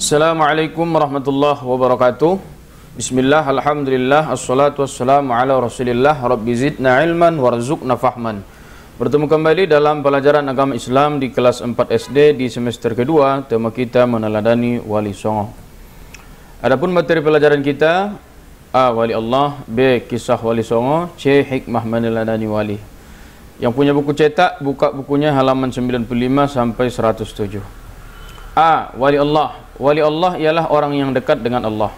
Assalamualaikum warahmatullahi wabarakatuh. Bismillah, alhamdulillah, assalatu wassalamu ala rasulillah. Rabbi zidna ilman warzuqna fahman. Bertemu kembali dalam pelajaran agama Islam di kelas 4 SD di semester kedua. Tema kita meneladani Wali Songo. Adapun materi pelajaran kita: A. Wali Allah, B. Kisah Wali Songo, C. Hikmah meneladani wali. Yang punya buku cetak, buka bukunya halaman 95 sampai 107. A. Wali Allah. Wali Allah ialah orang yang dekat dengan Allah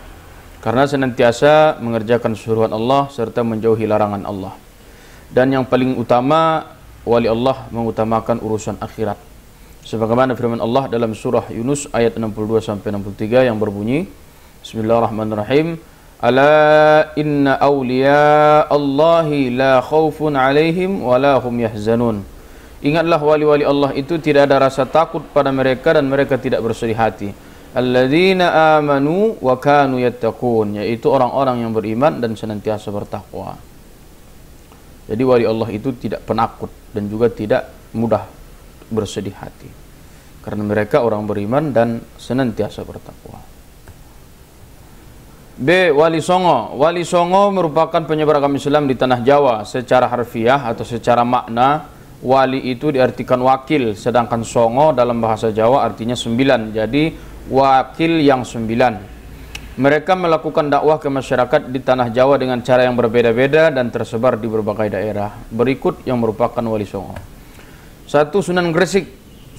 karena senantiasa mengerjakan suruhan Allah serta menjauhi larangan Allah. Dan yang paling utama, wali Allah mengutamakan urusan akhirat. Sebagaimana firman Allah dalam surah Yunus ayat 62 sampai 63 yang berbunyi, Bismillahirrahmanirrahim. Ala inna awliya Allahi la khawfun alaihim wa la hum yahzanun. Ingatlah, wali-wali Allah itu tidak ada rasa takut pada mereka dan mereka tidak bersedih hati. Alladzina amanu wa kanu yattaqun, yaitu orang-orang yang beriman dan senantiasa bertakwa. Jadi wali Allah itu tidak penakut dan juga tidak mudah bersedih hati karena mereka orang beriman dan senantiasa bertakwa. B. Wali Songo. Wali Songo merupakan penyebar agama Islam di tanah Jawa. Secara harfiah atau secara makna, wali itu diartikan wakil, sedangkan Songo dalam bahasa Jawa artinya 9. Jadi wakil yang 9. Mereka melakukan dakwah ke masyarakat di tanah Jawa dengan cara yang berbeda-beda dan tersebar di berbagai daerah. Berikut yang merupakan wali Songo. 1. Sunan Gresik.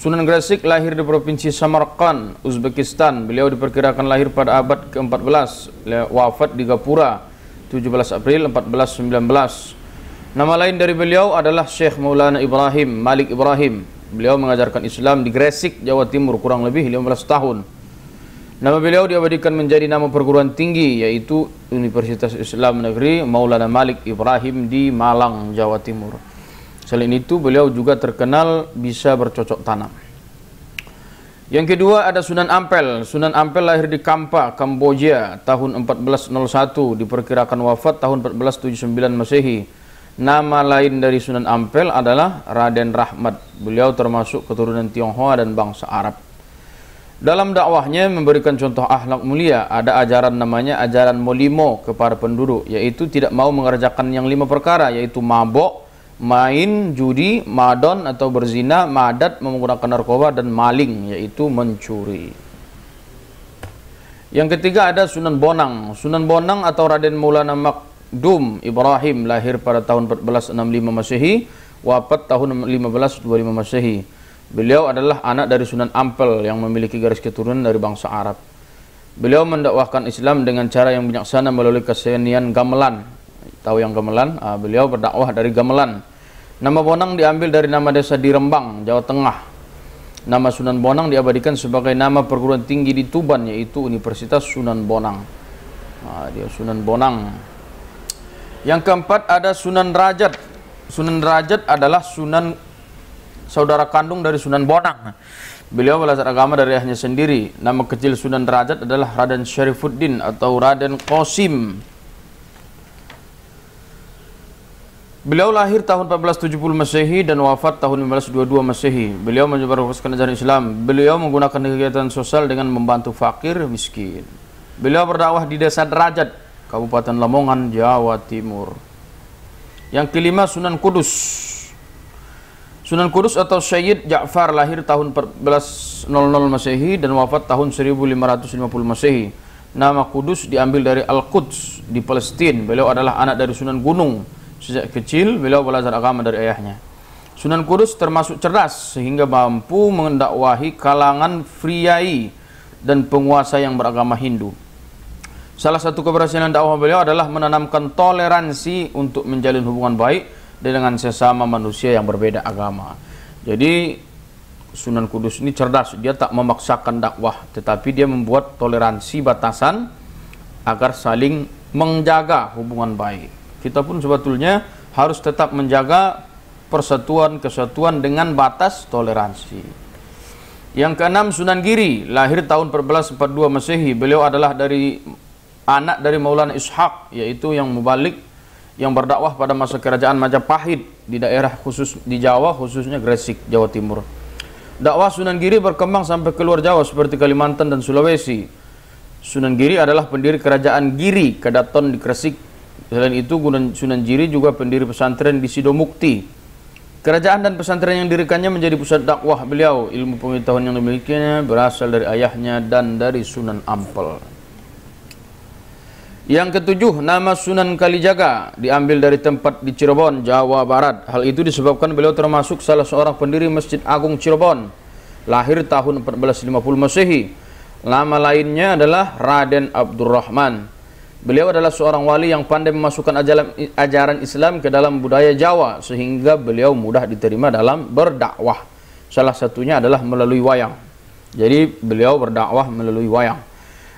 Sunan Gresik lahir di provinsi Samarkand, Uzbekistan. Beliau diperkirakan lahir pada abad ke-14, wafat di Gapura 17 April 1419. Nama lain dari beliau adalah Syekh Maulana Ibrahim Malik Ibrahim. Beliau mengajarkan Islam di Gresik, Jawa Timur kurang lebih 15 tahun. Nama beliau diabadikan menjadi nama perguruan tinggi, yaitu Universitas Islam Negeri Maulana Malik Ibrahim di Malang, Jawa Timur. Selain itu, beliau juga terkenal bisa bercocok tanam. Yang kedua ada Sunan Ampel. Sunan Ampel lahir di Kampa, Kamboja tahun 1401, diperkirakan wafat tahun 1479 Masehi. Nama lain dari Sunan Ampel adalah Raden Rahmat. Beliau termasuk keturunan Tionghoa dan bangsa Arab. Dalam dakwahnya memberikan contoh akhlak mulia. Ada ajaran namanya ajaran molimo kepada penduduk, yaitu tidak mau mengerjakan yang 5 perkara, yaitu mabok, main, judi, madon atau berzina, madat, menggunakan narkoba, dan maling, yaitu mencuri. Yang ketiga ada Sunan Bonang. Sunan Bonang atau Raden Maulana Makdum Ibrahim lahir pada tahun 1465 Masehi, wafat tahun 1525 Masehi. Beliau adalah anak dari Sunan Ampel yang memiliki garis keturunan dari bangsa Arab. Beliau mendakwahkan Islam dengan cara yang bijaksana melalui kesenian gamelan. Tahu yang gamelan? Beliau berdakwah dari gamelan. Nama Bonang diambil dari nama desa di Rembang, Jawa Tengah. Nama Sunan Bonang diabadikan sebagai nama perguruan tinggi di Tuban, yaitu Universitas Sunan Bonang. Dia Sunan Bonang. Yang keempat ada Sunan Rajat. Sunan Rajat adalah Sunan saudara kandung dari Sunan Bonang. Beliau belajar agama dari ayahnya sendiri. Nama kecil Sunan Rajat adalah Raden Syarifuddin atau Raden Qasim. Beliau lahir tahun 1470 Masehi dan wafat tahun 1522 Masehi. Beliau menyebarluaskan ajaran Islam. Beliau menggunakan kegiatan sosial dengan membantu fakir miskin. Beliau berdakwah di Desa Derajat, Kabupaten Lamongan, Jawa Timur. Yang kelima Sunan Kudus. Sunan Kudus atau Syed Ja'far lahir tahun 1400 Masehi dan wafat tahun 1550 Masehi. Nama Kudus diambil dari Al-Quds di Palestina. Beliau adalah anak dari Sunan Gunung. Sejak kecil beliau belajar agama dari ayahnya. Sunan Kudus termasuk cerdas sehingga mampu mendakwahi kalangan priai dan penguasa yang beragama Hindu. Salah satu keberhasilan dakwah beliau adalah menanamkan toleransi untuk menjalin hubungan baik dengan sesama manusia yang berbeda agama. Jadi Sunan Kudus ini cerdas, dia tak memaksakan dakwah, tetapi dia membuat toleransi batasan agar saling menjaga hubungan baik. Kita pun sebetulnya harus tetap menjaga persatuan kesatuan dengan batas toleransi. Yang keenam Sunan Giri, lahir tahun 1442 Masehi. Beliau adalah anak dari Maulana Ishaq, yaitu yang mubalik, yang berdakwah pada masa kerajaan Majapahit di daerah khusus di Jawa, khususnya Gresik, Jawa Timur. Dakwah Sunan Giri berkembang sampai keluar Jawa seperti Kalimantan dan Sulawesi. Sunan Giri adalah pendiri kerajaan Giri, Kedaton di Gresik. Selain itu, Sunan Giri juga pendiri pesantren di Sidomukti. Kerajaan dan pesantren yang didirikannya menjadi pusat dakwah beliau. Ilmu pengetahuan yang dimilikinya berasal dari ayahnya dan dari Sunan Ampel. Yang ketujuh, nama Sunan Kalijaga diambil dari tempat di Cirebon, Jawa Barat. Hal itu disebabkan beliau termasuk salah seorang pendiri Masjid Agung Cirebon. Lahir tahun 1450 Masehi. Nama lainnya adalah Raden Abdurrahman. Beliau adalah seorang wali yang pandai memasukkan ajaran Islam ke dalam budaya Jawa, sehingga beliau mudah diterima dalam berdakwah. Salah satunya adalah melalui wayang. Jadi beliau berdakwah melalui wayang.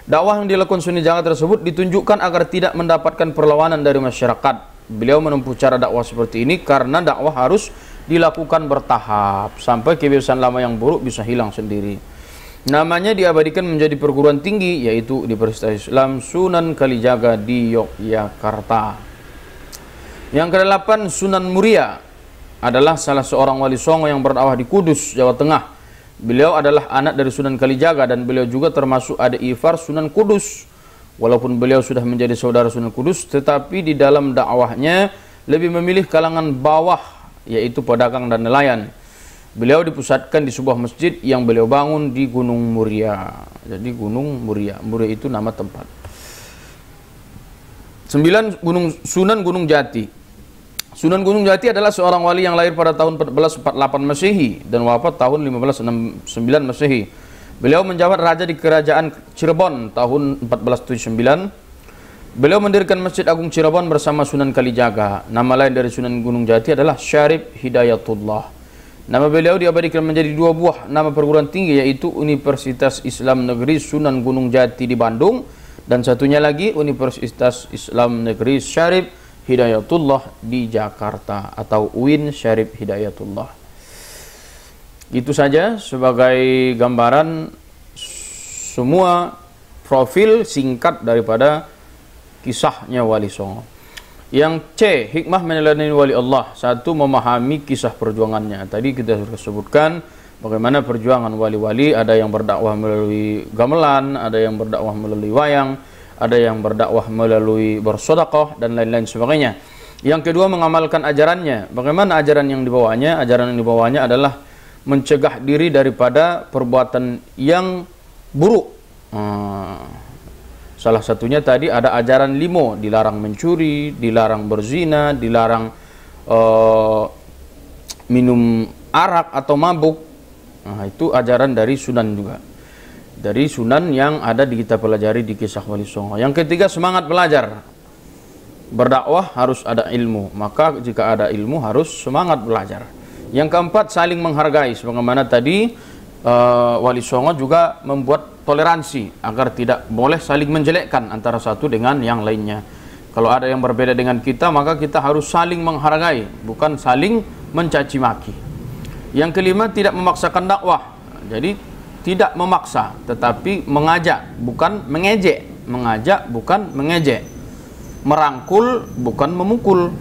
Dakwah yang dilakukan Sunan Jaga tersebut ditunjukkan agar tidak mendapatkan perlawanan dari masyarakat. Beliau menempuh cara dakwah seperti ini karena dakwah harus dilakukan bertahap sampai kebiasaan lama yang buruk bisa hilang sendiri. Namanya diabadikan menjadi perguruan tinggi, yaitu Universitas Islam Sunan Kalijaga di Yogyakarta. Yang kedelapan, Sunan Muria adalah salah seorang wali songo yang berdakwah di Kudus, Jawa Tengah. Beliau adalah anak dari Sunan Kalijaga dan beliau juga termasuk adik ipar Sunan Kudus. Walaupun beliau sudah menjadi saudara Sunan Kudus, tetapi di dalam dakwahnya lebih memilih kalangan bawah, yaitu pedagang dan nelayan. Beliau dipusatkan di sebuah masjid yang beliau bangun di Gunung Muria. Jadi Gunung Muria, Muria itu nama tempat. 9. Sunan Gunung Jati. Sunan Gunung Jati adalah seorang wali yang lahir pada tahun 1448 Masehi dan wafat tahun 1569 Masehi. Beliau menjabat raja di kerajaan Cirebon tahun 1479. Beliau mendirikan Masjid Agung Cirebon bersama Sunan Kalijaga. Nama lain dari Sunan Gunung Jati adalah Syarif Hidayatullah. Nama beliau diabadikan menjadi dua buah nama perguruan tinggi, yaitu Universitas Islam Negeri Sunan Gunung Jati di Bandung dan satunya lagi Universitas Islam Negeri Syarif Hidayatullah di Jakarta atau UIN Syarif Hidayatullah. Itu saja sebagai gambaran semua profil singkat daripada kisahnya Wali Songo. Yang C, hikmah meneladani wali Allah. 1, memahami kisah perjuangannya. Tadi kita sudah sebutkan bagaimana perjuangan wali-wali, ada yang berdakwah melalui gamelan, ada yang berdakwah melalui wayang, ada yang berdakwah melalui bersedekah dan lain-lain sebagainya. Yang kedua, mengamalkan ajarannya. Bagaimana ajaran yang dibawanya? Ajaran yang dibawanya adalah mencegah diri daripada perbuatan yang buruk. Salah satunya tadi ada ajaran limo, dilarang mencuri, dilarang berzina, dilarang minum arak atau mabuk. Nah, itu ajaran dari Sunan juga. Dari Sunan yang ada di kita pelajari di kisah Wali Songo. Yang ketiga, semangat belajar. Berdakwah harus ada ilmu, maka jika ada ilmu harus semangat belajar. Yang keempat, saling menghargai. Sebagaimana tadi Wali Songo juga membuat toleransi agar tidak boleh saling menjelekkan antara satu dengan yang lainnya. Kalau ada yang berbeda dengan kita, maka kita harus saling menghargai, bukan saling mencaci maki. Yang kelima, tidak memaksakan dakwah. Jadi tidak memaksa, tetapi mengajak, bukan mengejek. Mengajak, bukan mengejek. Merangkul, bukan memukul.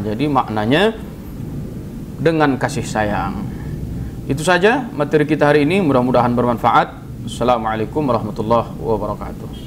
Jadi maknanya dengan kasih sayang. Itu saja materi kita hari ini, mudah-mudahan bermanfaat. Assalamualaikum warahmatullahi wabarakatuh.